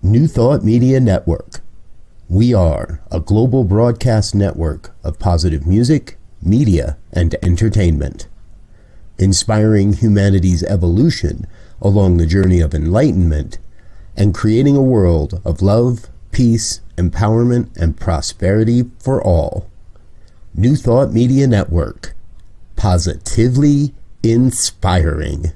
New Thought Media Network. We are a global broadcast network of positive music, media, and entertainment, inspiring humanity's evolution along the journey of enlightenment and creating a world of love, peace, empowerment, and prosperity for all. New Thought Media Network. Positively inspiring.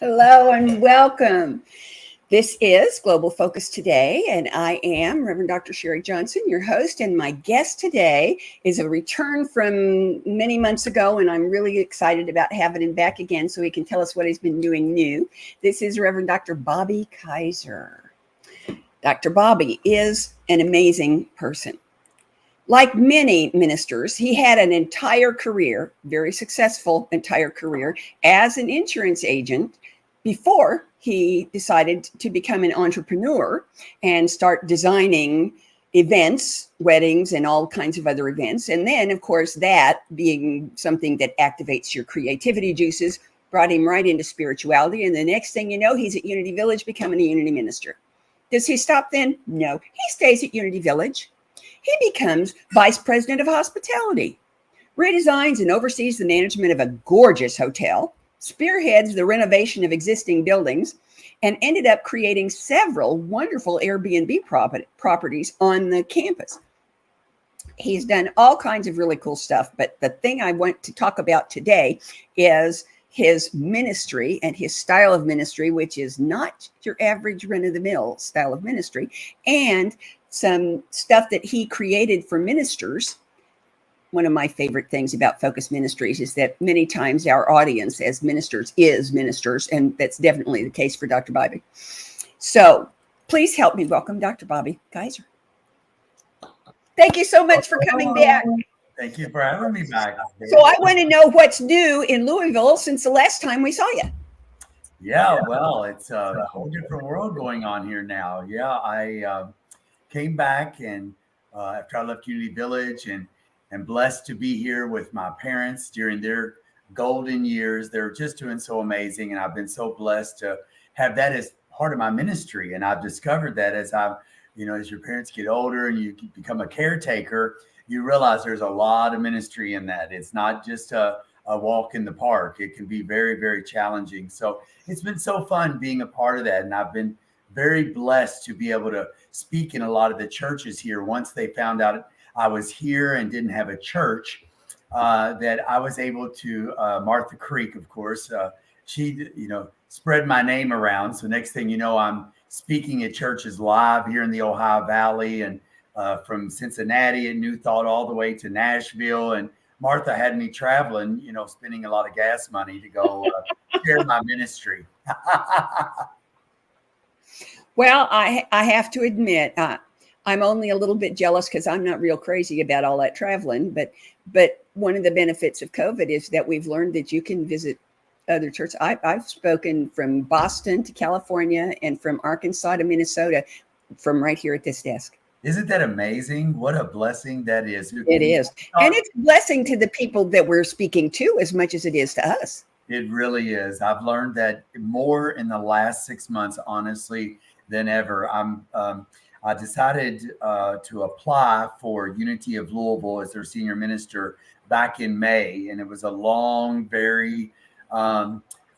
Hello and welcome. This is Global Focus Today, and I am Reverend Dr. Sharri Johnson, your host, and my guest today is a return from many months ago, and I'm really excited about having him back again so he can tell us what he's been doing new. This is Reverend Dr. Bobby Kyser. Dr. Bobby is an amazing person. Like many ministers, he had an entire career, very successful entire career, as an insurance agent before he decided to become an entrepreneur and start designing events, weddings, and all kinds of other events. And then, of course, that being something that activates your creativity juices brought him right into spirituality. And the next thing you know, he's at Unity Village becoming a Unity minister. Does he stop then? No, he stays at Unity Village. He becomes vice president of hospitality, redesigns and oversees the management of a gorgeous hotel, spearheads the renovation of existing buildings, and ended up creating several wonderful Airbnb properties on the campus. He's done all kinds of really cool stuff, but the thing I want to talk about today is his ministry and his style of ministry, which is not your average run-of-the-mill style of ministry, and some stuff that he created for ministers. One of my favorite things about Focus Ministries is that many times our audience as ministers is ministers, and that's definitely the case for Dr. Bobby. So please help me welcome Dr. Bobby Kyser. Thank you so much for coming back. Thank you for having me back. So I want to know what's new in Louisville since the last time we saw you. Yeah, well, it's a whole different world going on here now. Yeah, I came back and after I left Unity Village and blessed to be here with my parents during their golden years. They're just doing so amazing. And I've been so blessed to have that as part of my ministry. And I've discovered that as as your parents get older and you become a caretaker, you realize there's a lot of ministry in that. It's not just a walk in the park. It can be very, very challenging. So it's been so fun being a part of that. And I've been very blessed to be able to speak in a lot of the churches here. Once they found out I was here and didn't have a church, that I was able to, Martha Creek, of course, she, spread my name around. So next thing you know, I'm speaking at churches live here in the Ohio Valley and from Cincinnati and New Thought all the way to Nashville. And Martha had me traveling, spending a lot of gas money to go share my ministry. Well, I have to admit, I'm only a little bit jealous because I'm not real crazy about all that traveling. But one of the benefits of COVID is that we've learned that you can visit other churches. I've spoken from Boston to California and from Arkansas to Minnesota from right here at this desk. Isn't that amazing? What a blessing that is. It is. And it's a blessing to the people that we're speaking to as much as it is to us. It really is. I've learned that more in the last 6 months, honestly, than ever. I decided to apply for Unity of Louisville as their senior minister back in May. And it was a long, very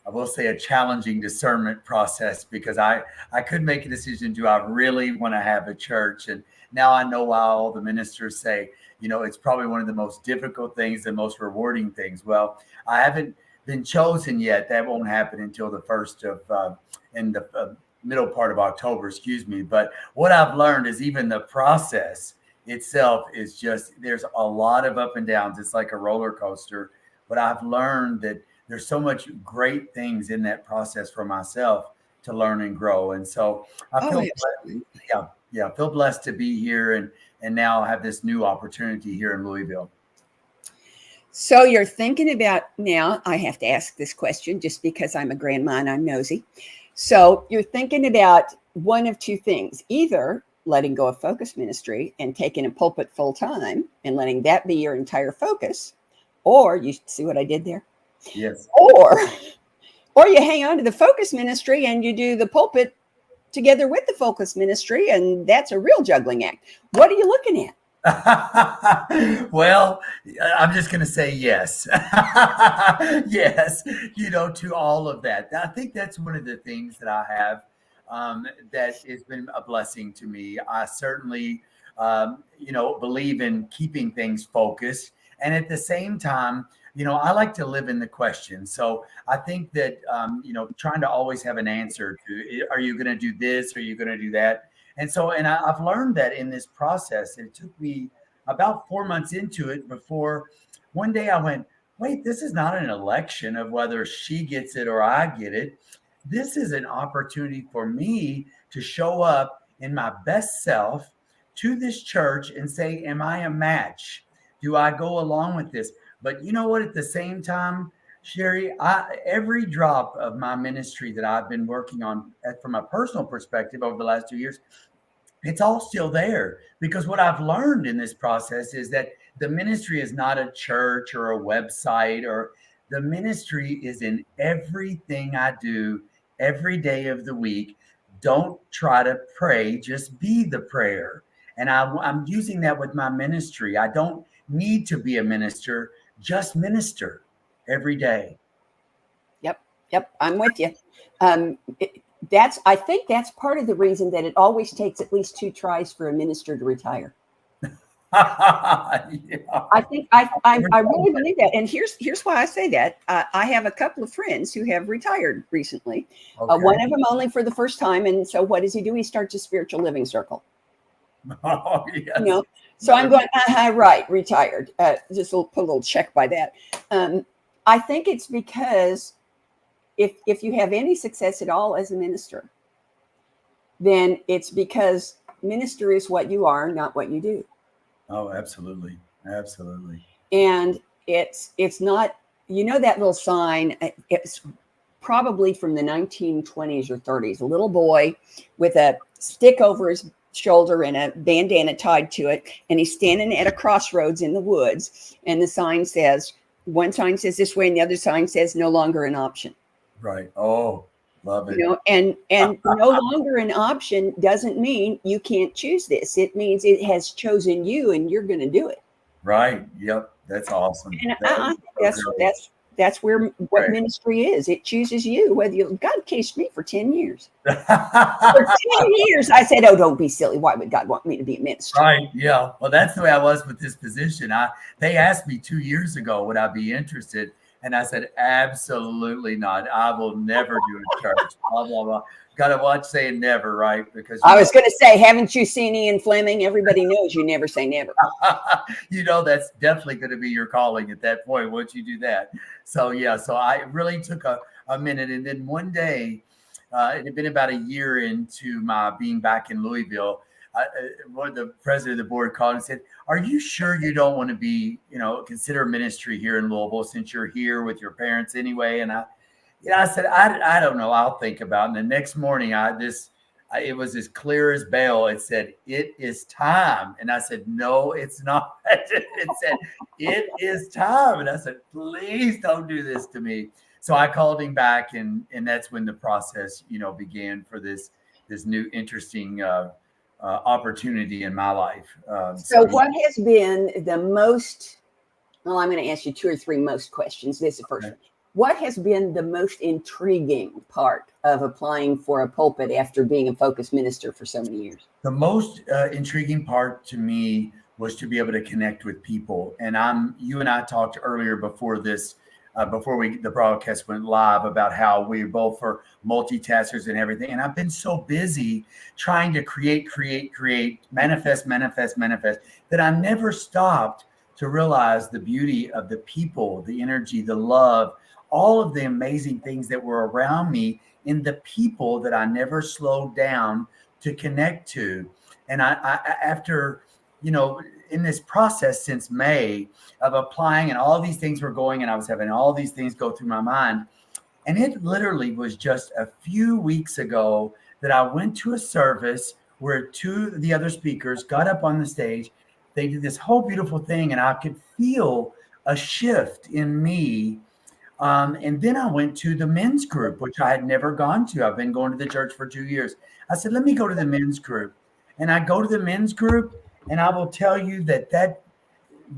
I will say a challenging discernment process, because I could make a decision. Do I really want to have a church? And now I know why all the ministers say, it's probably one of the most difficult things, the most rewarding things. Well, I haven't been chosen yet. That won't happen until the first of in the middle part of October, excuse me. But what I've learned is even the process itself is there's a lot of up and downs. It's like a roller coaster. But I've learned that there's so much great things in that process for myself to learn and grow. And so I feel feel blessed to be here and now have this new opportunity here in Louisville. So you're thinking about, now I have to ask this question just because I'm a grandma and I'm nosy. So you're thinking about one of two things: either letting go of focus ministry and taking a pulpit full time and letting that be your entire focus, or you see what I did there? Yes. Or you hang on to the focus ministry and you do the pulpit together with the focus ministry, and that's a real juggling act. What are you looking at? Well, I'm just going to say yes. Yes, to all of that. I think that's one of the things that I have that has been a blessing to me. I certainly, believe in keeping things focused. And at the same time, I like to live in the question. So I think that, trying to always have an answer to, are you going to do this? Are you going to do that? And so, I've learned that in this process. It took me about 4 months into it before one day I went, wait, this is not an election of whether she gets it or I get it. This is an opportunity for me to show up in my best self to this church and say, am I a match? Do I go along with this? But you know what? At the same time, Sharri, every drop of my ministry that I've been working on from a personal perspective over the last 2 years, it's all still there. Because what I've learned in this process is that the ministry is not a church or a website, or the ministry is in everything I do every day of the week. Don't try to pray, just be the prayer. And I'm using that with my ministry. I don't need to be a minister, just minister every day. Yep, I'm with you. I think that's part of the reason that it always takes at least 2 tries for a minister to retire. Yeah. I really believe that. And here's why I say that. I have a couple of friends who have retired recently. Okay. One of them only for the first time. And so what does he do? He starts a spiritual living circle. Oh, yes. So I'm going, right, retired. Just put a little check by that. I think it's because if you have any success at all as a minister, then it's because minister is what you are, not what you do. Oh, absolutely. Absolutely. And it's not, that little sign, it's probably from the 1920s or 30s, a little boy with a stick over his shoulder and a bandana tied to it. And he's standing at a crossroads in the woods. And the sign says, one sign says this way and the other sign says no longer an option. Right. Oh, love it. And no longer an option doesn't mean you can't choose this. It means it has chosen you and you're going to do it. Right. Yep. That's awesome. And I think that's where what ministry is. It chooses you, whether God cased me for 10 years. For 10 years, I said, oh, don't be silly. Why would God want me to be a minister? Right. Yeah. Well, that's the way I was with this position. They asked me 2 years ago, would I be interested? And I said, absolutely not. I will never do a church. Blah, blah, blah. Got to watch saying never, right? Because I was going to say, haven't you seen Ian Fleming? Everybody knows you never say never. That's definitely going to be your calling at that point once you do that. So, yeah. So I really took a minute. And then one day, it had been about a year into my being back in Louisville. The president of the board called and said, are you sure you don't want to be, consider ministry here in Louisville since you're here with your parents anyway? And I said, I don't know. I'll think about it. And the next morning, it was as clear as bell. It said, it is time. And I said, no, it's not. It said, it is time. And I said, please don't do this to me. So I called him back and that's when the process, began for this new interesting opportunity in my life. So what has been the most, well, I'm going to ask you 2 or 3 most questions. This is the first one. what has been the most intriguing part of applying for a pulpit after being a focus minister for so many years? The most intriguing part to me was to be able to connect with people. And you and I talked earlier before this, the broadcast went live, about how we both are multitaskers and everything. And I've been so busy trying to create, manifest, that I never stopped to realize the beauty of the people, the energy, the love, all of the amazing things that were around me in the people that I never slowed down to connect to. And I after, in this process since May of applying, and all these things were going, and I was having all these things go through my mind. And it literally was just a few weeks ago that I went to a service where two of the other speakers got up on the stage. They did this whole beautiful thing, and I could feel a shift in me. And then I went to the men's group, which I had never gone to. I've been going to the church for 2 years. I said, let me go to the men's group. And I go to the men's group, and I will tell you that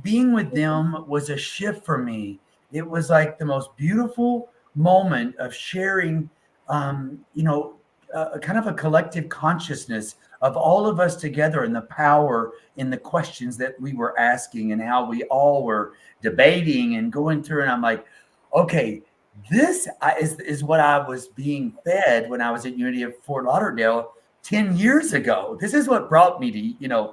being with them was a shift for me. It was like the most beautiful moment of sharing, kind of a collective consciousness of all of us together, and the power in the questions that we were asking, and how we all were debating and going through. And I'm like, okay, this is what I was being fed when I was at Unity of Fort Lauderdale 10 years ago. This is what brought me to,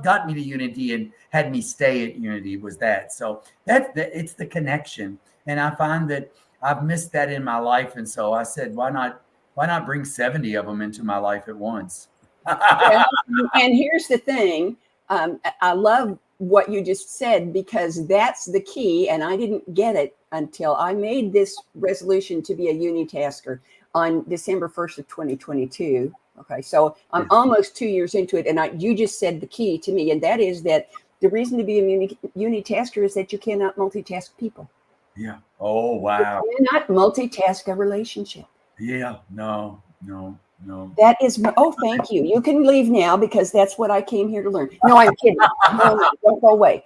got me to Unity and had me stay at Unity, was that. So it's the connection. And I find that I've missed that in my life. And so I said, why not bring 70 of them into my life at once? And here's the thing. I love what you just said, because that's the key. And I didn't get it until I made this resolution to be a unitasker on December 1st of 2022. Okay. So I'm almost 2 years into it. And you just said the key to me. And that is that the reason to be a unitasker is that you cannot multitask people. Yeah. Oh, wow. You cannot multitask a relationship. Yeah. No. That is, thank you. You can leave now, because that's what I came here to learn. No, I'm kidding. No, don't go away.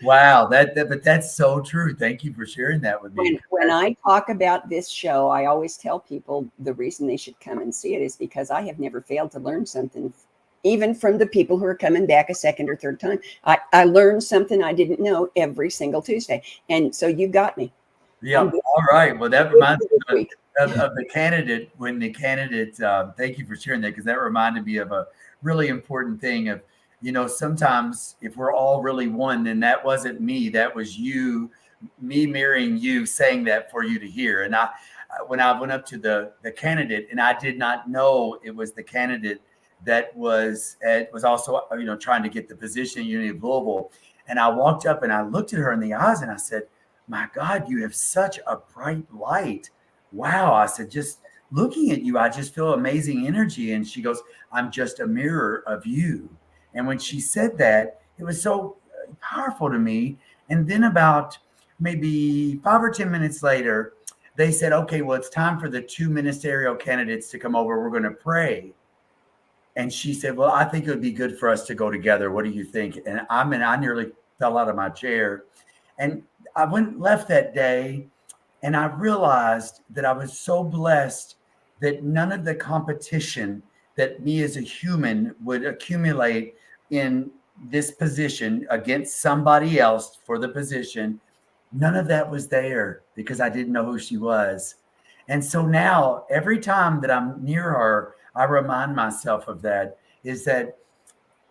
Wow, but that's so true. Thank you for sharing that with me. When I talk about this show, I always tell people the reason they should come and see it is because I have never failed to learn something, even from the people who are coming back a second or third time. I learned something I didn't know every single Tuesday. And so you got me. Yeah. All right. Well, that reminds me of the candidate, thank you for sharing that, because that reminded me of a really important thing of, sometimes if we're all really one, then that wasn't me. That was me mirroring you, saying that for you to hear. And when I went up to the candidate, and I did not know it was the candidate that was also, trying to get the position at Unity of Louisville. And I walked up and I looked at her in the eyes and I said, my God, you have such a bright light. Wow. I said, just looking at you, I just feel amazing energy. And she goes, I'm just a mirror of you. And when she said that, it was so powerful to me. And then about maybe 5 or 10 minutes later, they said, okay, well, it's time for the 2 ministerial candidates to come over. We're going to pray. And she said, well, I think it would be good for us to go together. What do you think? And I nearly fell out of my chair. And I left that day, and I realized that I was so blessed that none of the competition that me as a human would accumulate in this position against somebody else for the position, none of that was there, because I didn't know who she was. And so now every time that I'm near her, I remind myself of that, is that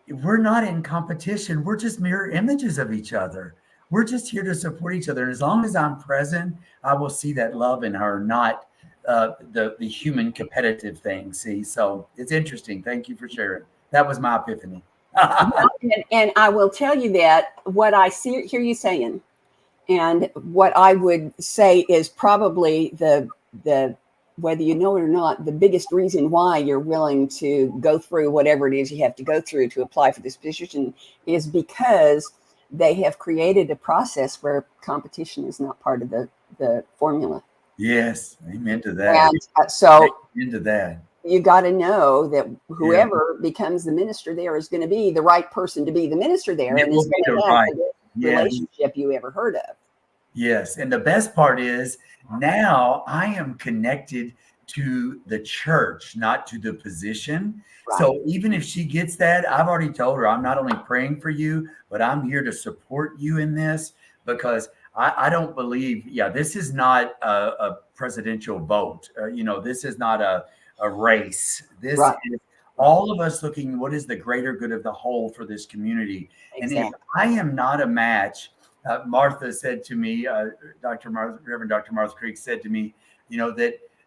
we're not in competition. We're just mirror images of each other. We're just here to support each other. And as long as I'm present, I will see that love in her, not the human competitive thing. See, so it's interesting. Thank you for sharing. That was my epiphany. And I will tell you that what I hear you saying, and what I would say is probably the whether you know it or not, the biggest reason why you're willing to go through whatever it is you have to go through to apply for this position is because they have created a process where competition is not part of the formula. Yes, amen to that. And so into that, you got to know that whoever becomes the minister there is going to be the right person to be the minister there, and it's going to have the best relationship you ever heard of. Yes. And the best part is now I am connected to the church, not to the position. Right. So even if she gets that, I've already told her I'm not only praying for you, but I'm here to support you in this because I don't believe, this is not a presidential vote. This is not a race. This Right. is all of us looking what is the greater good of the whole for this community. Exactly. And if I am not a match, Martha said to me, Reverend Dr. Martha Creek said to me,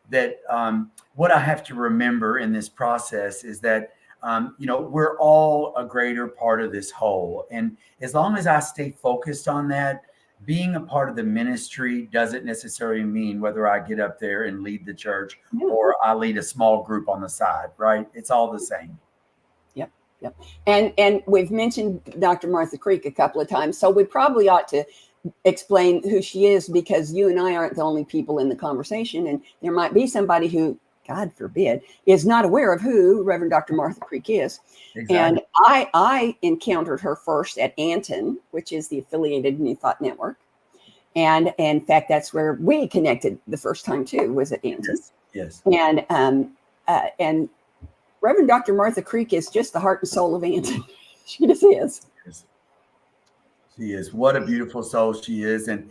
that what I have to remember in this process is that, we're all a greater part of this whole. And as long as I stay focused on that, being a part of the ministry doesn't necessarily mean whether I get up there and lead the church or I lead a small group on the side, right? It's all the same. Yep. And we've mentioned Dr. Martha Creek a couple of times, so we probably ought to explain who she is because you and I aren't the only people in the conversation, and there might be somebody who, God forbid, is not aware of who Reverend Dr. Martha Creek is. Exactly. And I encountered her first at Anton, which is the affiliated New Thought Network. And in fact, that's where we connected the first time too, was at Anton. Yes. And Reverend Dr. Martha Creek is just the heart and soul of Anton. She just is. She is. What a beautiful soul she is. And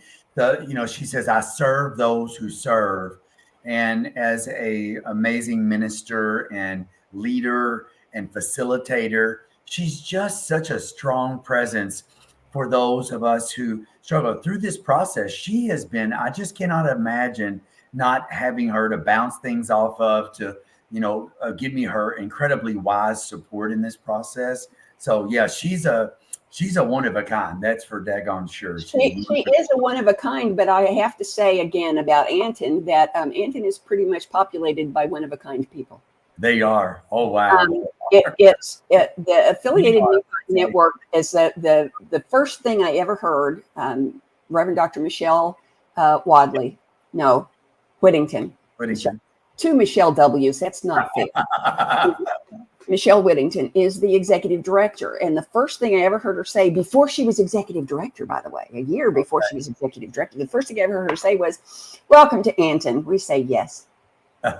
she says, I serve those who serve. And as a amazing minister and leader and facilitator, she's just such a strong presence for those of us who struggle through this process. She has been, I just cannot imagine not having her to bounce things off of, to give me her incredibly wise support in this process. So yeah, she's a one of a kind. That's for daggone sure. She is a one of a kind, but I have to say again about Anton that Anton is pretty much populated by one of a kind people. They are. Oh wow. The affiliated network is the first thing I ever heard. Reverend Dr. Michelle Whittington. Two Michelle W's. That's not fair. Michelle Whittington is the executive director. And the first thing I ever heard her say before she was executive director, by the way, a year before she was executive director, the first thing I ever heard her say was, "Welcome to Anton." We say yes.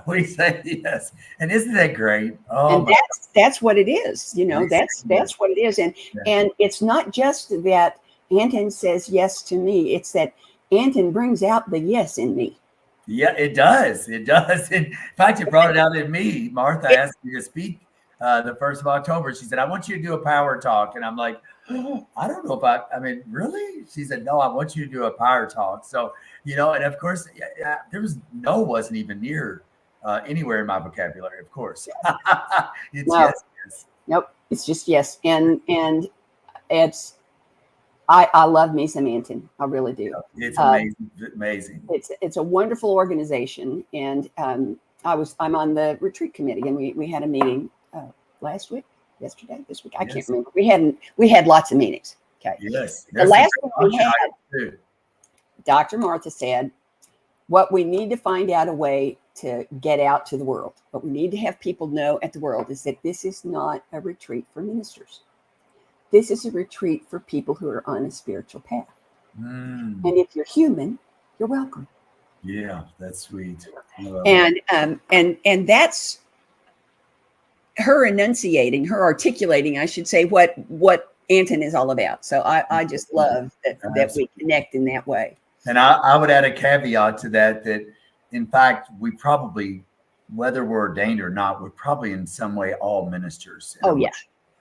We say yes. And isn't that great? Oh, and that's what it is. That's what it is. And it's not just that Anton says yes to me. It's that Anton brings out the yes in me. Yeah, it does. It does. In fact, it brought it out in me. Martha asked me to speak the 1st of October. She said, I want you to do a power talk. And I'm like, I don't know if I mean, really? She said, no, I want you to do a power talk. So, and of course, wasn't even near anywhere in my vocabulary, of course. It's yes. Nope. It's just yes. And it's, I love me some Anton. I really do. It's amazing. It's a wonderful organization. And I'm on the retreat committee, and we had a meeting this week. I can't remember. We had lots of meetings. Okay. Yes. The last one we had, Dr. Martha said, what we need to find out a way to get out to the world, what we need to have people know at the world is that this is not a retreat for ministers. This is a retreat for people who are on a spiritual path. And if you're human, you're welcome. Yeah, that's sweet. And that's her articulating, I should say, what Anton is all about. So I just love that we connect in that way. And I would add a caveat to that in fact, we probably, whether we're ordained or not, we're probably in some way all ministers. Oh, yeah.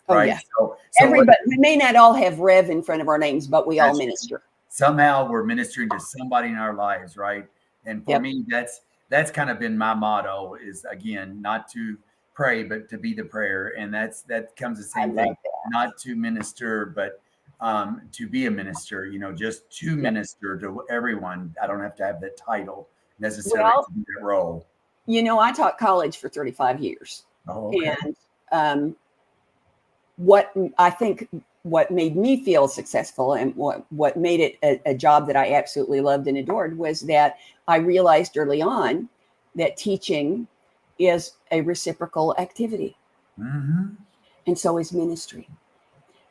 Right? Yeah. So everybody, we may not all have Rev in front of our names, but we all minister. Somehow we're ministering to somebody in our lives, right? And for me, that's kind of been my motto is, again, not to pray, but to be the prayer. And that comes the same thing, not to minister, but to be a minister, just to minister to everyone. I don't have to have that title necessarily to be that role. I taught college for 35 years. Oh, okay. And what made me feel successful and what made it a job that I absolutely loved and adored was that I realized early on that teaching is a reciprocal activity. And so is ministry.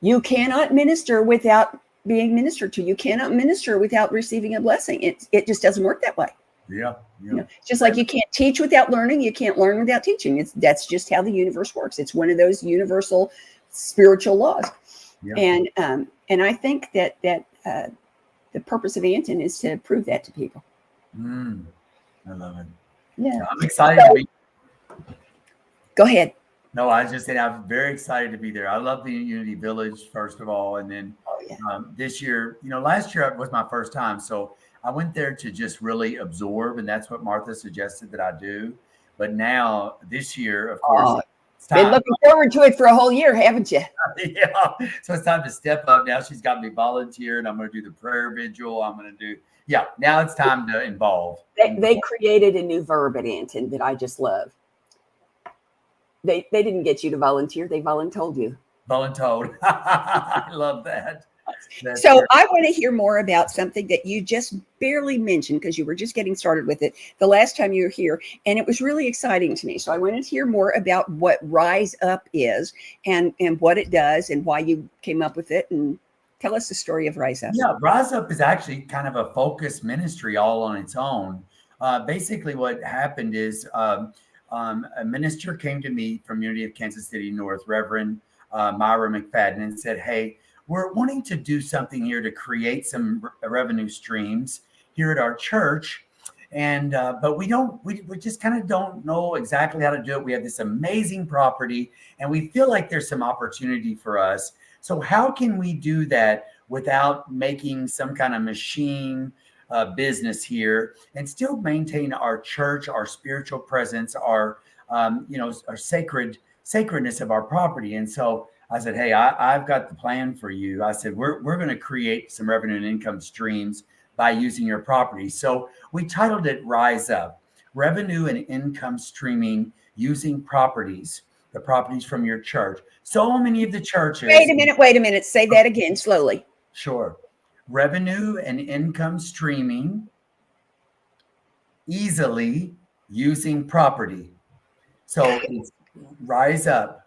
You cannot minister without being ministered to. You cannot minister without receiving a blessing. It just doesn't work that way. Yeah. You know, just like you can't teach without learning, you can't learn without teaching. That's just how the universe works. It's one of those universal spiritual laws. Yeah. And I think that the purpose of Anton is to prove that to people. I love it. Yeah. I'm excited to be. Go ahead. No, I was just saying I'm very excited to be there. I love the Unity Village, first of all. And then this year, last year was my first time. So I went there to just really absorb. And that's what Martha suggested that I do. But now this year, of course, it's time. Been looking forward to it for a whole year, haven't you? Yeah. So it's time to step up. Now she's got me volunteered. I'm going to do the prayer vigil. I'm going to do, now it's time to involve. They created a new verb at Anton that I just love. They didn't get you to volunteer. They voluntold you. Voluntold. I love that. So great. I want to hear more about something that you just barely mentioned because you were just getting started with it the last time you were here. And it was really exciting to me. So I wanted to hear more about what Rise Up is and what it does and why you came up with it. And tell us the story of Rise Up. Yeah, Rise Up is actually kind of a focused ministry all on its own. Basically what happened is a minister came to me from Unity of Kansas City North, Reverend Myra McFadden, and said, hey, we're wanting to do something here to create some revenue streams here at our church. And, but we just kind of don't know exactly how to do it. We have this amazing property and we feel like there's some opportunity for us. So how can we do that without making some kind of machine business here and still maintain our church, our spiritual presence, our sacredness of our property? And so I said, hey, I've got the plan for you. I said, we're going to create some revenue and income streams by using your property. So we titled it Rise Up, Revenue and Income Streaming Using Properties, the properties from your church. So many of the churches. Wait a minute. Say that again slowly. Sure. Revenue and income streaming easily using property. So it's Rise Up.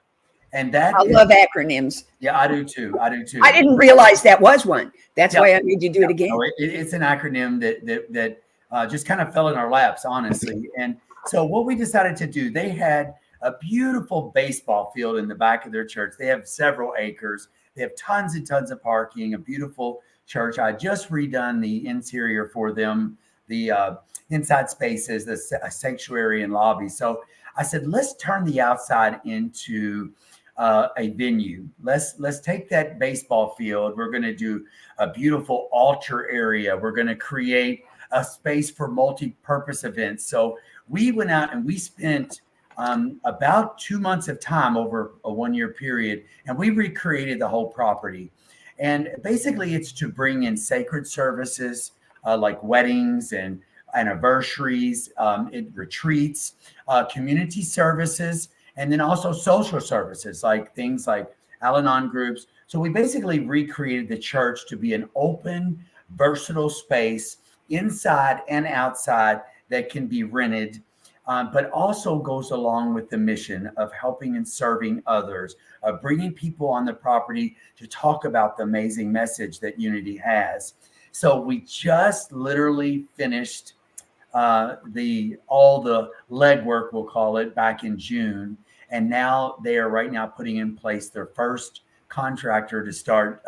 And that I love acronyms. Yeah, I do too. I didn't realize that was one. That's why I made you do it again. No, it's an acronym that just kind of fell in our laps, honestly. And so what we decided to do, they had a beautiful baseball field in the back of their church. They have several acres. They have tons and tons of parking, a beautiful church. I just redone the interior for them, the inside spaces, the sanctuary and lobby. So I said, let's turn the outside into a venue. Let's take that baseball field. We're going to do a beautiful altar area. We're going to create a space for multi-purpose events. So we went out and we spent about 2 months of time over a 1-year period, and we recreated the whole property. And basically it's to bring in sacred services like weddings and anniversaries, retreats, community services, and then also social services like things like Al-Anon groups. So we basically recreated the church to be an open, versatile space inside and outside that can be rented, but also goes along with the mission of helping and serving others, of bringing people on the property to talk about the amazing message that Unity has. So we just literally finished all the legwork, we'll call it, back in June. And now they are right now putting in place their first contractor to start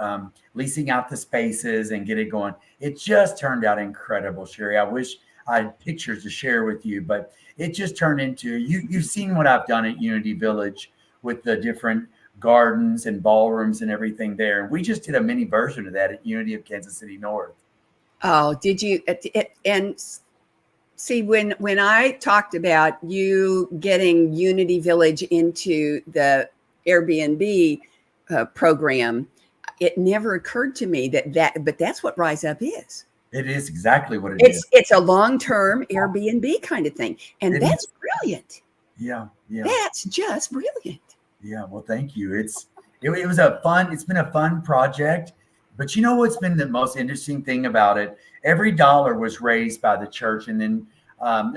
leasing out the spaces and get it going. It just turned out incredible, Sharri. I wish I had pictures to share with you, but it just turned into, you've seen what I've done at Unity Village with the different gardens and ballrooms and everything there. And we just did a mini version of that at Unity of Kansas City North. Oh, did you? And see, when I talked about you getting Unity Village into the Airbnb program, it never occurred to me but that's what Rise Up is. It is exactly what is. It's a long-term Airbnb kind of thing. And that's brilliant. Yeah. That's just brilliant. Yeah. Well, thank you. It's been a fun project, but you know, what's been the most interesting thing about it? Every dollar was raised by the church, and then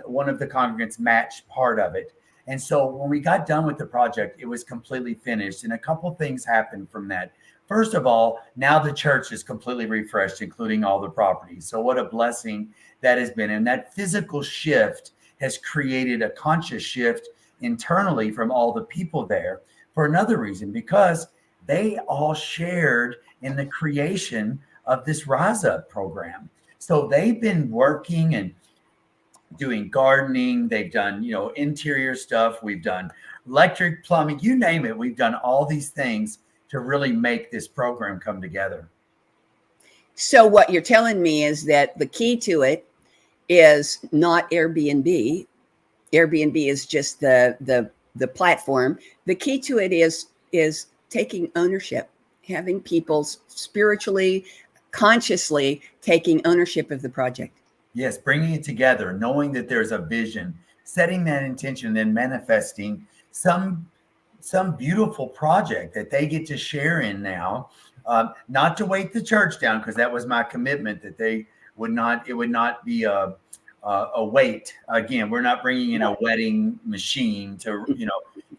one of the congregants matched part of it. And so when we got done with the project, it was completely finished. And a couple things happened from that. First of all, now the church is completely refreshed, including all the properties. So what a blessing that has been. And that physical shift has created a conscious shift internally from all the people there for another reason, because they all shared in the creation of this Rise Up program. So they've been working and doing gardening. They've done, interior stuff. We've done electric, plumbing, you name it. We've done all these things to really make this program come together. So what you're telling me is that the key to it is not Airbnb. Airbnb is just the platform. The key to it is taking ownership, having people spiritually, consciously taking ownership of the project. Yes, bringing it together, knowing that there's a vision, setting that intention, then manifesting some beautiful project that they get to share in now. Not to weight the church down, because that was my commitment, that it would not be a weight. Again, we're not bringing in a wedding machine to,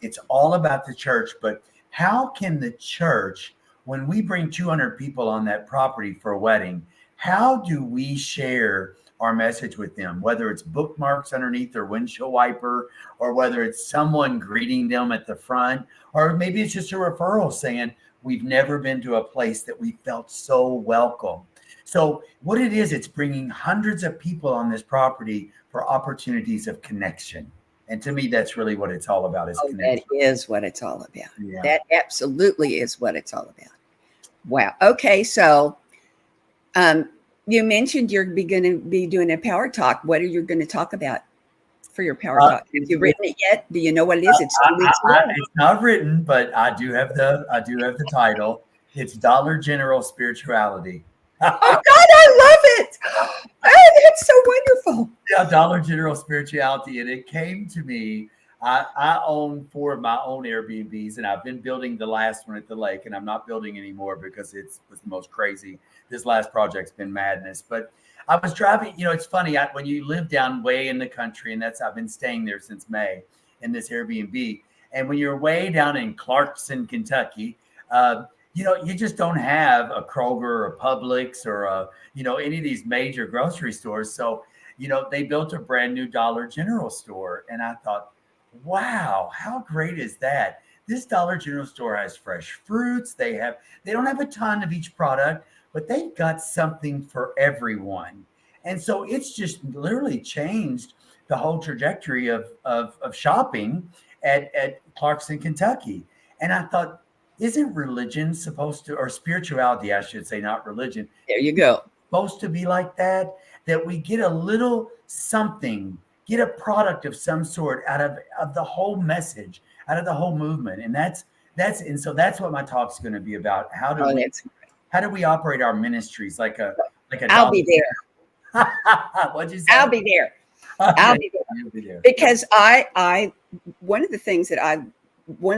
it's all about the church. But how can the church, when we bring 200 people on that property for a wedding, how do we share our message with them, whether it's bookmarks underneath their windshield wiper, or whether it's someone greeting them at the front, or maybe it's just a referral saying, we've never been to a place that we felt so welcome. So what it is, it's bringing hundreds of people on this property for opportunities of connection. And to me, that's really what it's all about, is connection. That is what it's all about. Yeah. That absolutely is what it's all about. Wow. Okay. So, you mentioned you're going to be doing a power talk. What are you going to talk about for your power talk? Have you written it yet? Do you know what it is? It's 2 weeks ago. It's not written, but I do have the title. It's Dollar General Spirituality. Oh God, I love it. Oh, that's so wonderful. Yeah, Dollar General Spirituality. And it came to me. I own 4 of my own Airbnbs, and I've been building the last one at the lake, and I'm not building anymore because it was the most crazy. This last project's been madness. But I was driving, it's funny, when you live down way in the country, and I've been staying there since May in this Airbnb. And when you're way down in Clarkson, Kentucky, you just don't have a Kroger or a Publix or any of these major grocery stores. So, they built a brand new Dollar General store. And I thought, wow, how great is that? This Dollar General store has fresh fruits. They don't have a ton of each product, but they've got something for everyone. And so it's just literally changed the whole trajectory of shopping at Clarkson, Kentucky. And I thought, isn't religion supposed to, or spirituality, I should say, not religion. There you go. Supposed to be like that we get a little something, get a product of some sort out of the whole message, out of the whole movement. And so that's what my talk's going to be about. How do we operate our ministries like a I'll be there. What'd you say? I'll be there. I'll be there. You'll be there. Because one of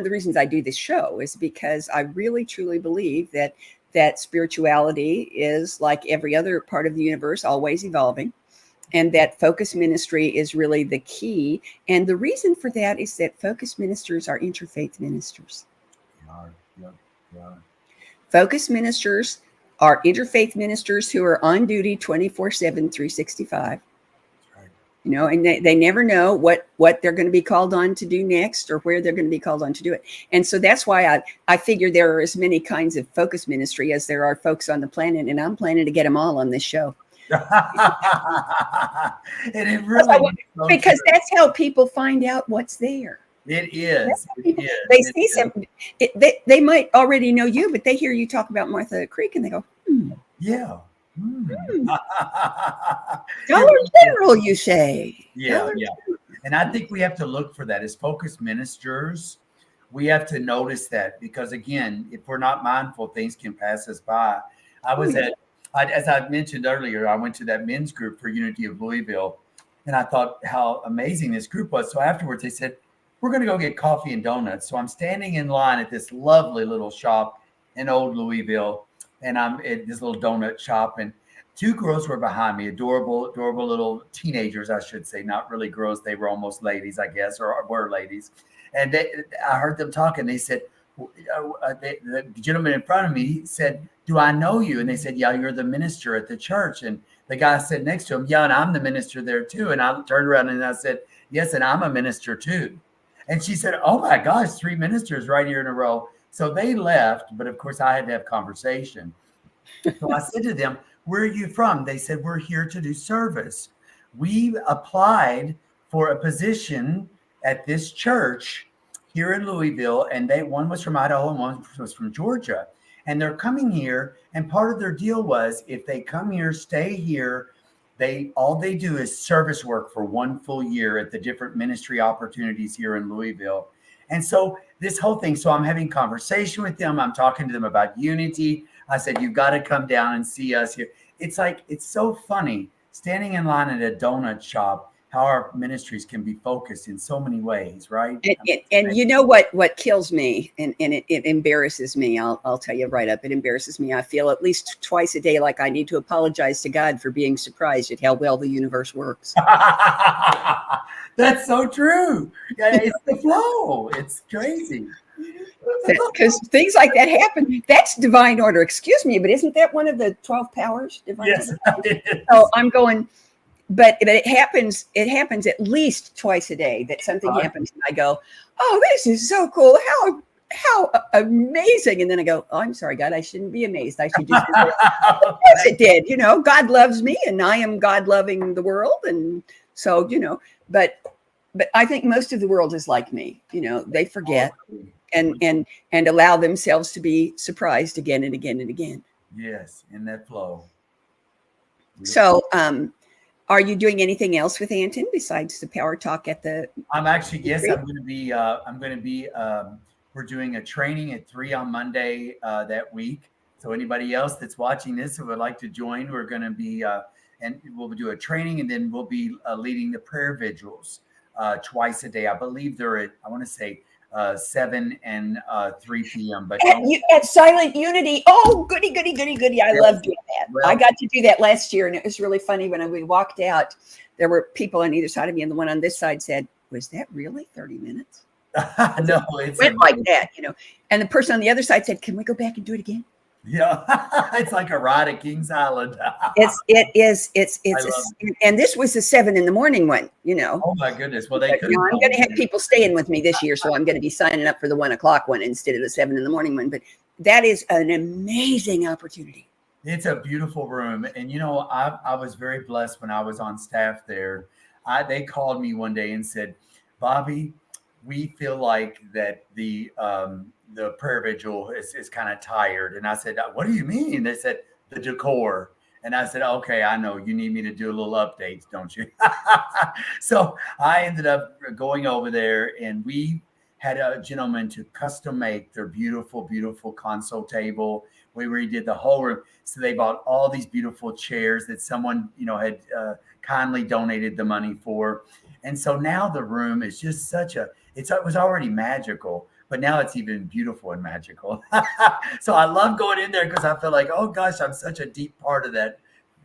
the reasons I do this show is because I really truly believe that spirituality is, like every other part of the universe, always evolving, and that focus ministry is really the key. And the reason for that is that focus ministers are interfaith ministers. Yeah. Focus ministers are interfaith ministers who are on duty 24/7, 365. And they never know what they're going to be called on to do next, or where they're going to be called on to do it. And so that's why I figure there are as many kinds of focus ministry as there are folks on the planet, and I'm planning to get them all on this show. And it really because that's how people find out what's there. It is. They see something. They might already know you, but they hear you talk about Martha Creek, and they go, yeah. Dollar General, you say? Yeah. And I think we have to look for that as focused ministers. We have to notice that, because again, if we're not mindful, things can pass us by. As I mentioned earlier, I went to that men's group for Unity of Louisville, and I thought how amazing this group was. So afterwards, they said, we're going to go get coffee and donuts. So I'm standing in line at this lovely little shop in Old Louisville, and I'm at this little donut shop, and two girls were behind me, adorable little teenagers, I should say, not really girls. They were almost ladies, I guess, or were ladies. And I heard them talking. They said, the gentleman in front of me said, "Do I know you?" And they said, "Yeah, you're the minister at the church." And the guy said next to him, "Yeah, and I'm the minister there too." And I turned around and I said, "Yes, and I'm a minister too." And she said, "Oh my gosh, three ministers right here in a row." So they left, but of course I had to have conversation. So I said to them, "Where are you from?" They said, "We're here to do service. We applied for a position at this church here in Louisville, and one was from Idaho and one was from Georgia. And they're coming here, and part of their deal was if they come here, stay here, all they do is service work for 1 full year at the different ministry opportunities here in Louisville." And so this whole thing, so I'm having conversation with them. I'm talking to them about unity. I said, "You've got to come down and see us here." It's like, it's so funny standing in line at a donut shop, how our ministries can be focused in so many ways, right? And you know what kills me, and it embarrasses me. I'll tell you right up, it embarrasses me. I feel at least twice a day like I need to apologize to God for being surprised at how well the universe works. That's so true. Yeah, it's the flow. It's crazy. Because things like that happen. That's divine order. Excuse me, but isn't that one of the 12 powers? Divine Yes. order? So I'm going, but it happens at least twice a day that something happens and I go, "Oh, this is so cool. How amazing." And then I go, "Oh, I'm sorry, God, I shouldn't be amazed. I should just do it." Of course it did. God loves me and I am God loving the world. And so, but I think most of the world is like me. They forget and allow themselves to be surprised again and again and again. Yes, in that flow. So, are you doing anything else with Anton besides the power talk at the? I'm actually, yes, I'm going to be. We're doing a training at 3 on Monday that week. So anybody else that's watching this who would like to join, we're going to be, and we'll do a training, and then we'll be leading the prayer vigils twice a day. I believe they're at, I want to say 7 and 3 p.m. But at Silent Unity. Oh, goody. I love doing that. Well, I got to do that last year, and it was really funny. When we walked out, there were people on either side of me, and the one on this side said, "Was that really 30 minutes?" No, it went like that, And the person on the other side said, "Can we go back and do it again?" Yeah, it's like a ride at Kings Island. It is. And this was the 7 a.m. one. Oh my goodness! Well, I'm going to have people staying with me this year, so I'm going to be signing up for the 1 o'clock one instead of the 7 a.m. one. But that is an amazing opportunity. It's a beautiful room, and I was very blessed when I was on staff there. They called me one day and said, "Bobby, we feel like that the prayer vigil is kind of tired." And I said, "What do you mean?" They said, "The decor." And I said, "Okay, I know you need me to do a little updates, don't you?" So I ended up going over there, and we had a gentleman to custom make their beautiful console table. We redid the whole room. So they bought all these beautiful chairs that someone, had kindly donated the money for. And so now the room is just it was already magical, but now it's even beautiful and magical. So I love going in there because I feel like, oh gosh, I'm such a deep part of that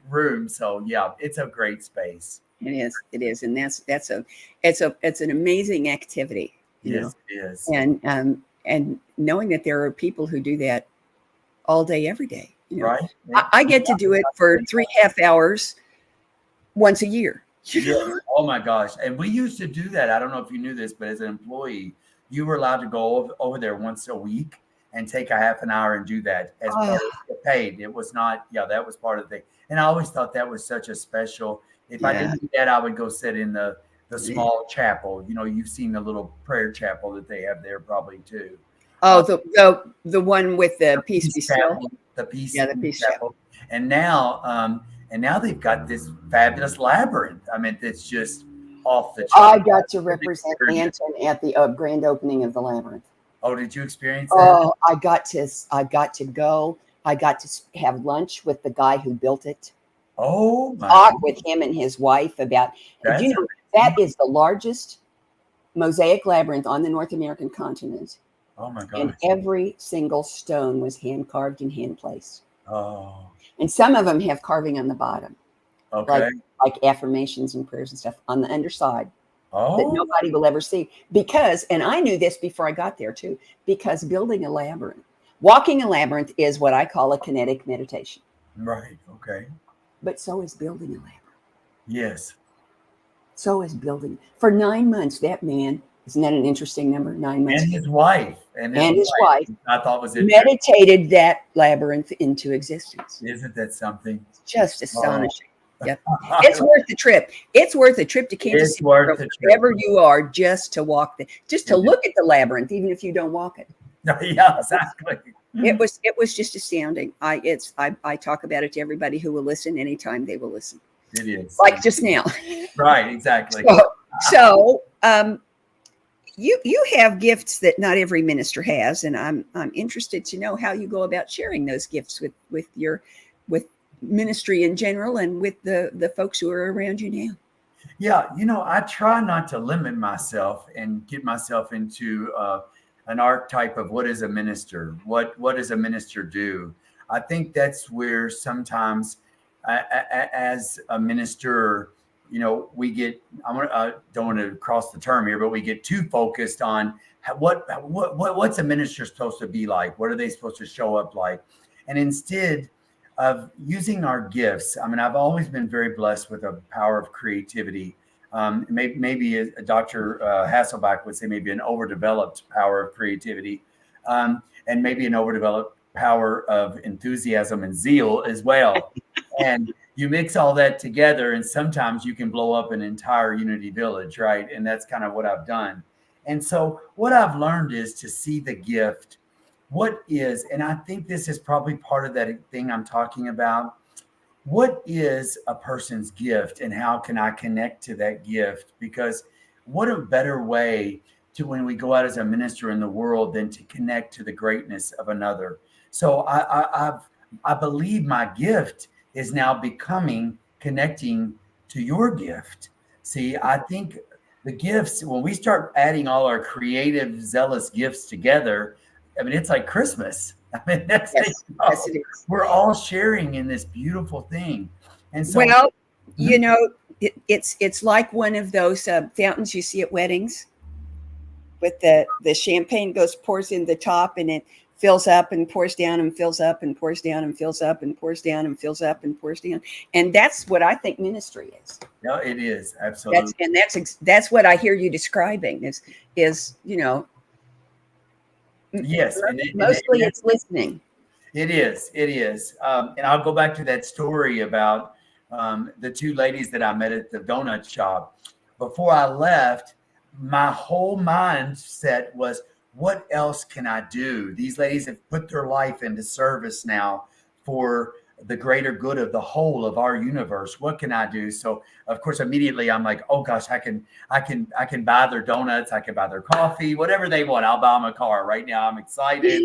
room. So yeah, it's a great space. It is. And it's an amazing activity. Yes, it is. And knowing that there are people who do that all day, every day, right. I get to do it for 3.5 hours once a year. Yes. Oh my gosh. And we used to do that. I don't know if you knew this, but as an employee, you were allowed to go over there once a week and take a half an hour and do that as part of the paid. It was not, that was part of the thing. And I always thought that was such a special, if I didn't do that, I would go sit in the small chapel. You've seen the little prayer chapel that they have there probably too. Oh, the one with the peace chapel. The peace chapel. And now they've got this fabulous labyrinth. I mean, it's just off the chart. I got to represent Anton at the grand opening of the labyrinth. Oh, did you experience that? Oh, I got to go. I got to have lunch with the guy who built it. Oh, my talk with him and his wife about. That is the largest mosaic labyrinth on the North American continent. Oh my God! And every single stone was hand carved and hand placed. Oh, And some of them have carving on the bottom, okay. like affirmations and prayers and stuff on the underside that Oh, nobody will ever see. Because, and I knew this before I got there too, because walking a labyrinth is what I call a kinetic meditation. right. Okay. But so is building a labyrinth. Yes. So is building. For 9 months, that man, isn't that an interesting number? 9 months. And his wife. And his wife I thought was interesting. meditated that labyrinth into existence. Isn't that something? It's just astonishing. Yep. Oh. It's worth the trip. It's worth a trip to Kansas It's City, worth the trip. wherever you are, just to walk just to look at the labyrinth, even if you don't walk it. Yeah, exactly. It was just astounding. I talk about it to everybody who will listen anytime they will listen. It is. Like just now. Right, exactly. So you have gifts that not every minister has, and I'm interested to know how you go about sharing those gifts with ministry in general and with the folks who are around you now. Yeah, I try not to limit myself and get myself into an archetype of what is a minister. What does a minister do? I think that's where sometimes, as a minister, we get. I don't want to cross the term here, but we get too focused on what's a minister supposed to be like. What are they supposed to show up like? And instead of using our gifts, I mean, I've always been very blessed with a power of creativity. Maybe a Dr. Hasselbach would say maybe an overdeveloped power of creativity, and maybe an overdeveloped power of enthusiasm and zeal as well. And you mix all that together, and sometimes you can blow up an entire Unity Village, right? And that's kind of what I've done. And so what I've learned is to see the gift. What is, and I think this is probably part of that thing I'm talking about. What is a person's gift, and how can I connect to that gift? Because what a better way to, when we go out as a minister in the world, than to connect to the greatness of another. So I believe my gift is now becoming connecting to your gift. See, I think the gifts, when we start adding all our creative, zealous gifts together, I mean, it's like Christmas. I mean, Yes, it is. We're all sharing in this beautiful thing. And so, Well, it's like one of those fountains you see at weddings, with the champagne pours in the top, and it fills up and pours down and fills up and pours down and fills up and pours down and fills up and pours down. And that's what I think ministry is. yeah, it is absolutely. That's what I hear you describing is yes, mostly it's listening. It is. And I'll go back to that story about the two ladies that I met at the donut shop. Before I left, my whole mindset was, what else can I do? These ladies have put their life into service now for the greater good of the whole of our universe. What can I do? So of course, immediately I'm like, oh gosh, I can buy their donuts. I can buy their coffee, whatever they want. I'll buy them a car right now. I'm excited.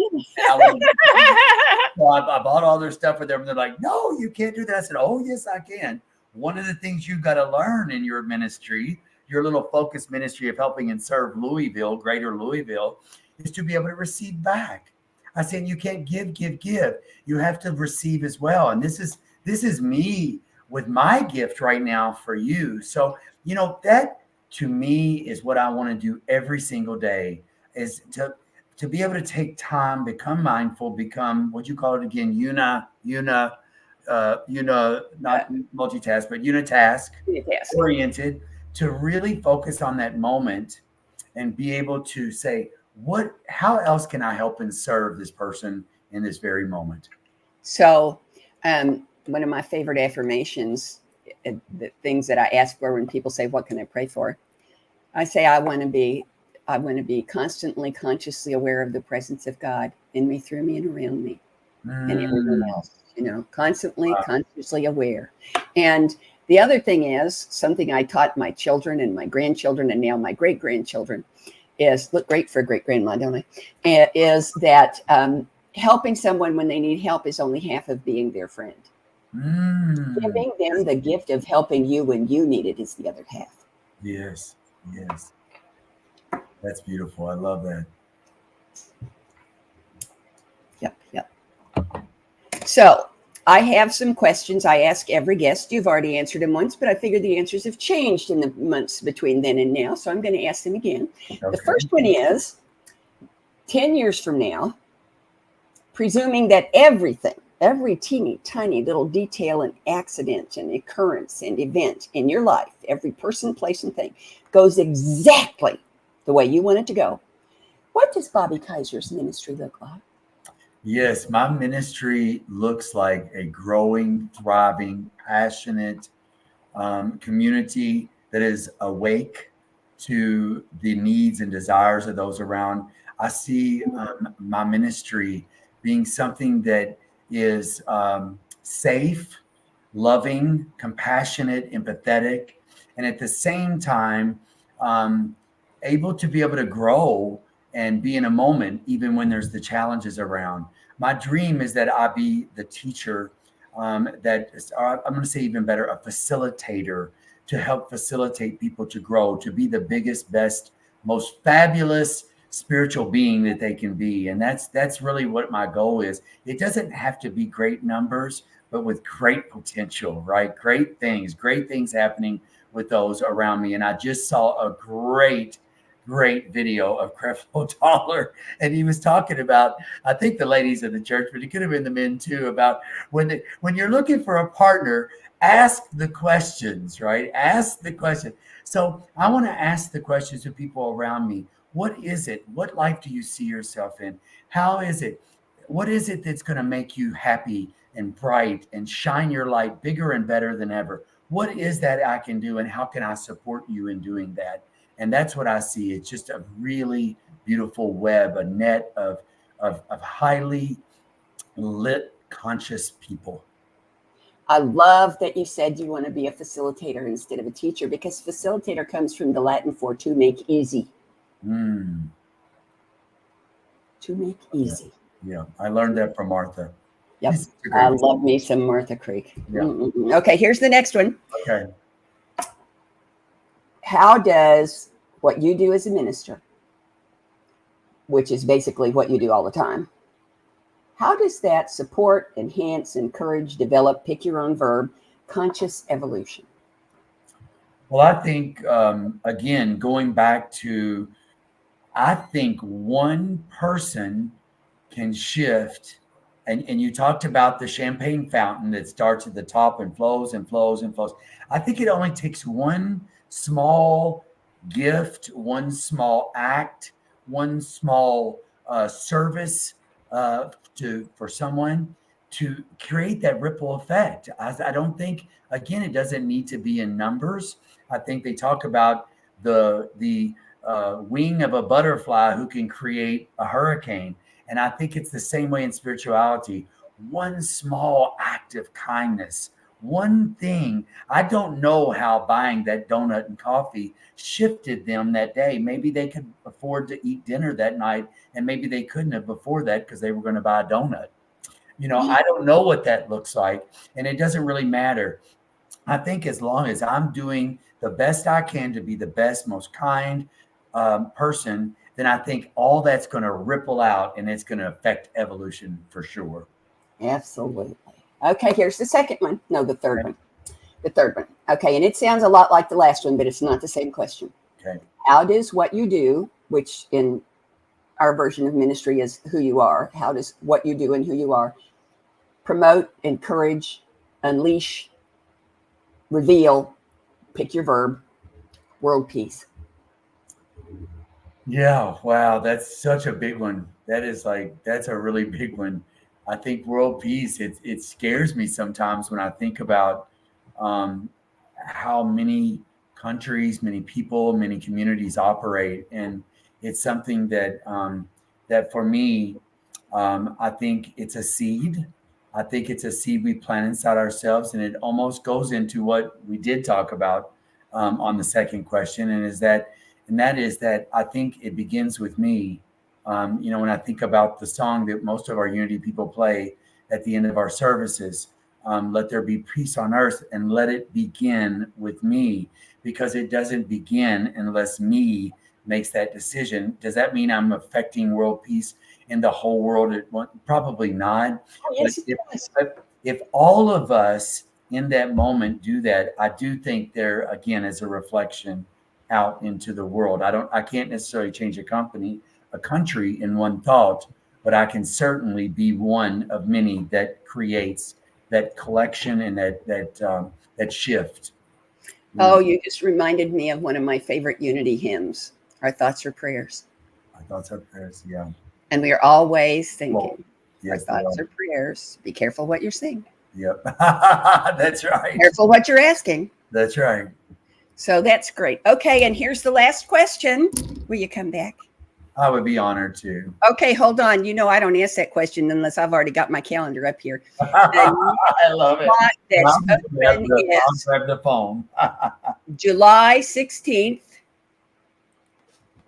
So I bought all their stuff for them. And they're like, no, you can't do that. I said, oh yes, I can. One of the things you've got to learn in your ministry, your little focused ministry of helping and serve Louisville, greater Louisville, is to be able to receive back. I said, you can't give. You have to receive as well. And this is me with my gift right now for you. So, that to me is what I want to do every single day, is to be able to take time, become mindful, become, what you call it again, not multitask, but unitask oriented, to really focus on that moment and be able to say, how else can I help and serve this person in this very moment? So, one of my favorite affirmations, the things that I ask for when people say, what can I pray for? I say, I want to be constantly consciously aware of the presence of God in me, through me, and around me, and everyone else, constantly, consciously aware. And the other thing is something I taught my children and my grandchildren, and now my great-grandchildren, is, look great for a great-grandma, don't I? Is that helping someone when they need help is only half of being their friend. Giving them the gift of helping you when you need it is the other half. Yes. That's beautiful. I love that. Yep. So I have some questions I ask every guest. You've already answered them once, but I figured the answers have changed in the months between then and now. So I'm going to ask them again. Okay. The first one is 10 years from now, presuming that everything, every teeny tiny little detail and accident and occurrence and event in your life, every person, place, and thing goes exactly the way you want it to go, what does Bobby Kyser's ministry look like? Yes, my ministry looks like a growing, thriving, passionate community that is awake to the needs and desires of those around. I see my ministry being something that is safe, loving, compassionate, empathetic, and at the same time, um, able to be able to grow and be in a moment, even when there's the challenges around. My dream is that I be the teacher that is, I'm going to say even better, a facilitator to help facilitate people to grow, to be the biggest, best, most fabulous spiritual being that they can be. And that's really what my goal is. It doesn't have to be great numbers, but with great potential, right? Great things happening with those around me. And I just saw a great video of Creflo Dollar, and he was talking about, I think the ladies of the church, but it could have been the men too, about when you're looking for a partner, ask the questions, right? Ask the question. So I want to ask the questions to people around me. What is it? What life do you see yourself in? How is it? What is it that's going to make you happy and bright and shine your light bigger and better than ever? What is that I can do, and how can I support you in doing that? And that's what I see. It's just a really beautiful web, a net of highly lit, conscious people. I love that you said you want to be a facilitator instead of a teacher, because facilitator comes from the Latin for to make easy. Mm. To make easy. Yeah, I learned that from Martha. Yep. I love me some Martha Creek. Yeah. Okay, here's the next one. Okay. How does what you do as a minister, which is basically what you do all the time, how does that support, enhance, encourage, develop, pick your own verb, conscious evolution? Well, I think, again, going back to, I think one person can shift. And you talked about the champagne fountain that starts at the top and flows and flows and flows. I think it only takes one small gift, one small act, one small service for someone to create that ripple effect. I don't think, again, it doesn't need to be in numbers. I think they talk about the wing of a butterfly who can create a hurricane. And I think it's the same way in spirituality. One small act of kindness, one thing. I don't know how buying that donut and coffee shifted them that day. Maybe they could afford to eat dinner that night, and maybe they couldn't have before that because they were going to buy a donut. I don't know what that looks like, and it doesn't really matter. I think as long as I'm doing the best I can to be the best, most kind person, then I think all that's going to ripple out, and it's going to affect evolution for sure. Absolutely. Okay, here's the second one. No, the third one. The third one. Okay, and it sounds a lot like the last one, but it's not the same question. Okay. How does what you do, which in our version of ministry is who you are, how does what you do and who you are promote, encourage, unleash, reveal, pick your verb, world peace? Yeah, wow, that's such a big one. That's a really big one. I think world peace, it scares me sometimes when I think about how many countries, many people, many communities operate. And it's something that for me, I think it's a seed. I think it's a seed we plant inside ourselves, and it almost goes into what we did talk about on the second question, and that is that I think it begins with me. When I think about the song that most of our Unity people play at the end of our services, let there be peace on earth, and let it begin with me, because it doesn't begin unless me makes that decision. Does that mean I'm affecting world peace? in the whole world at once? Probably not. Oh, yes, But it does. if all of us in that moment do that, I do think there again is a reflection out into the world. I can't necessarily change a country in one thought, but I can certainly be one of many that creates that collection and that shift. Oh, you just reminded me of one of my favorite unity hymns, Our Thoughts Are Prayers. Our thoughts are prayers, yeah. And we are always thinking, Well, yes, our thoughts are prayers. Be careful what you're saying. Yep. That's right. Careful what you're asking. That's right. So that's great. Okay, and here's the last question. Will you come back? I would be honored to. Okay, hold on. You know I don't ask that question unless I've already got my calendar up here. I love it. That's I'll grab the phone. July 16th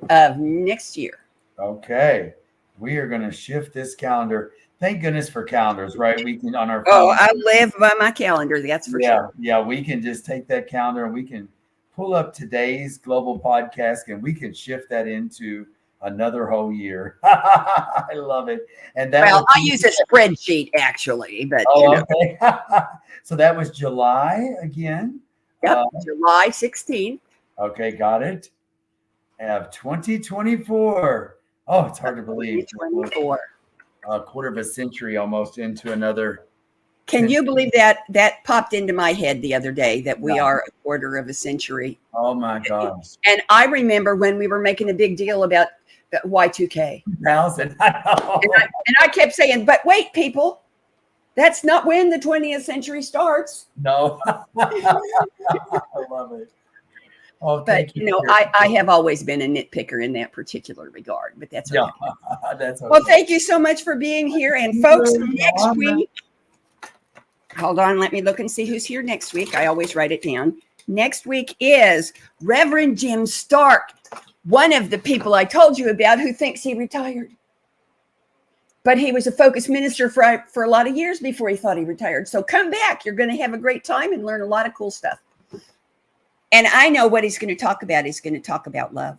of next year. Okay. We are going to shift this calendar. Thank goodness for calendars, right? We can on our phone. Oh, I live by my calendar. That's for sure. Yeah, we can just take that calendar and we can pull up today's global podcast and we can shift that into another whole year. I love it. And that I use a spreadsheet actually, but okay. So that was July again. Yep, July 16th. Okay, got it. Of 2024. Oh, it's hard to believe. 2024. A quarter of a century almost into another. Can you believe that popped into my head the other day that we are a quarter of a century? Oh my gosh. And I remember when we were making a big deal about Y2K. 2000. I know. And I kept saying, but wait, people, that's not when the 20th century starts. No. I love it. Oh, but I have always been a nitpicker in that particular regard, but that's okay. Yeah, that's okay. Well, thank you so much for being here. And folks, next week, hold on, let me look and see who's here next week. I always write it down. Next week is Reverend Jim Stark, one of the people I told you about who thinks he retired. But he was a focused minister for a lot of years before he thought he retired. So come back. You're going to have a great time and learn a lot of cool stuff. And I know what he's going to talk about. He's going to talk about love.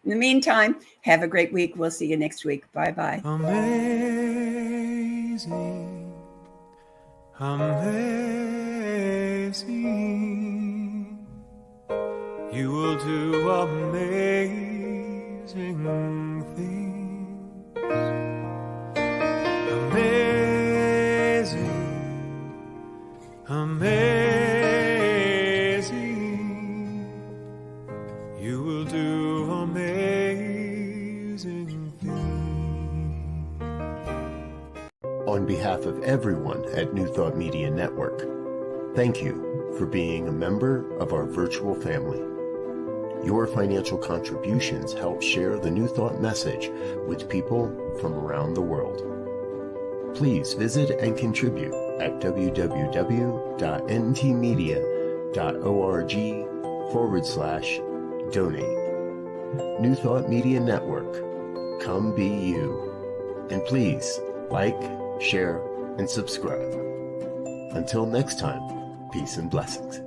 In the meantime, have a great week. We'll see you next week. Bye-bye. Amazing, amazing. You will do amazing things. Amazing, amazing. You will do amazing things. On behalf of everyone at New Thought Media Network, thank you for being a member of our virtual family. Your financial contributions help share the New Thought message with people from around the world. Please visit and contribute at www.ntmedia.org/donate. New Thought Media Network. Come be you. And please like, share, and subscribe. Until next time, peace and blessings.